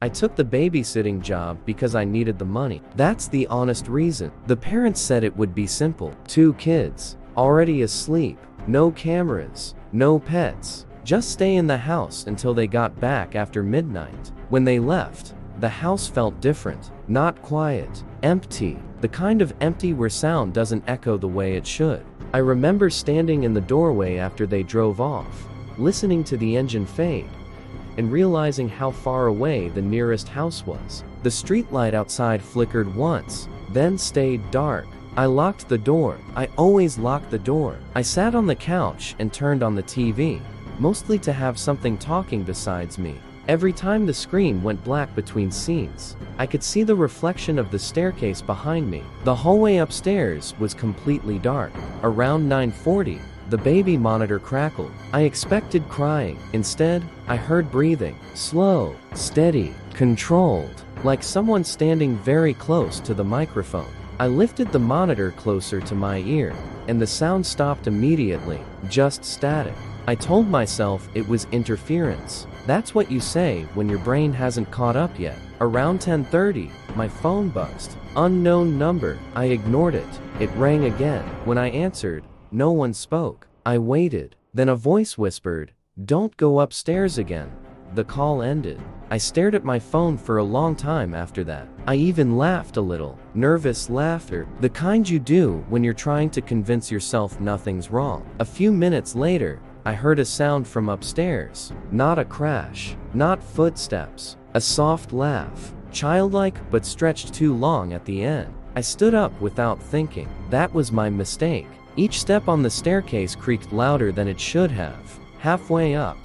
I took the babysitting job because I needed the money. That's the honest reason. The parents said it would be simple. 2 kids, already asleep, no cameras, no pets. Just stay in the house until they got back after midnight. When they left, the house felt different. Not quiet, empty. The kind of empty where sound doesn't echo the way it should. I remember standing in the doorway after they drove off, listening to the engine fade, and realizing how far away the nearest house was. The streetlight outside flickered once, then stayed dark. I locked the door. I always lock the door. I sat on the couch and turned on the TV, mostly to have something talking besides me. Every time the screen went black between scenes, I could see the reflection of the staircase behind me. The hallway upstairs was completely dark. Around 9:40, the baby monitor crackled. I expected crying. Instead, I heard breathing. Slow, steady, controlled, like someone standing very close to the microphone. I lifted the monitor closer to my ear, and the sound stopped immediately, just static. I told myself it was interference. That's what you say when your brain hasn't caught up yet. Around 10:30, my phone buzzed. Unknown number. I ignored it. It rang again. When I answered, no one spoke. I waited. Then a voice whispered, "Don't go upstairs again." The call ended. I stared at my phone for a long time after that. I even laughed a little. Nervous laughter. The kind you do when you're trying to convince yourself nothing's wrong. A few minutes later, I heard a sound from upstairs. Not a crash. Not footsteps. A soft laugh. Childlike, but stretched too long at the end. I stood up without thinking. That was my mistake. Each step on the staircase creaked louder than it should have. Halfway up,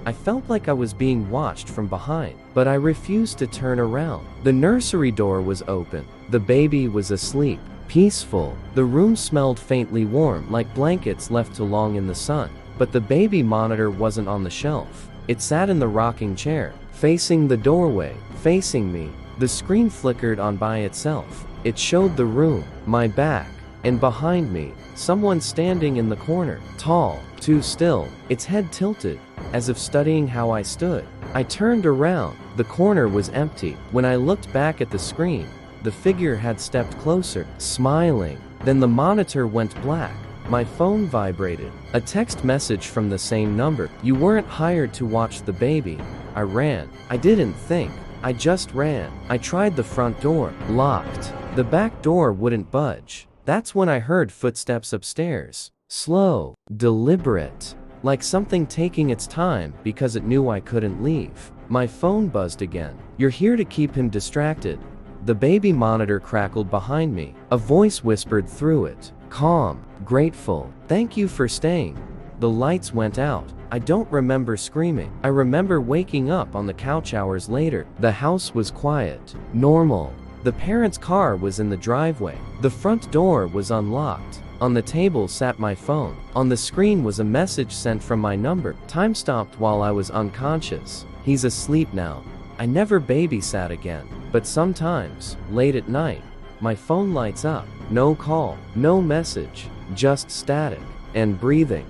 I felt like I was being watched from behind, but I refused to turn around. The nursery door was open. The baby was asleep, peaceful. The room smelled faintly warm, like blankets left too long in the sun. But the baby monitor wasn't on the shelf. It sat in the rocking chair, facing the doorway, facing me. The screen flickered on by itself. It showed the room, my back, and behind me, someone standing in the corner, tall, too still, its head tilted, as if studying how I stood. I turned around. The corner was empty. When I looked back at the screen, the figure had stepped closer, smiling. Then the monitor went black. My phone vibrated. A text message from the same number. "You weren't hired to watch the baby." I ran. I didn't think. I just ran. I tried the front door. Locked. The back door wouldn't budge. That's when I heard footsteps upstairs. Slow, deliberate, like something taking its time because it knew I couldn't leave. My phone buzzed again. "You're here to keep him distracted." The baby monitor crackled behind me. A voice whispered through it. Calm, grateful. "Thank you for staying." The lights went out. I don't remember screaming. I remember waking up on the couch hours later. The house was quiet, normal. The parents' car was in the driveway. The front door was unlocked. On the table sat my phone. On the screen was a message sent from my number. Time stopped while I was unconscious. He's asleep now. I never babysat again. But sometimes, late at night, my phone lights up. No call, no message, just static and breathing.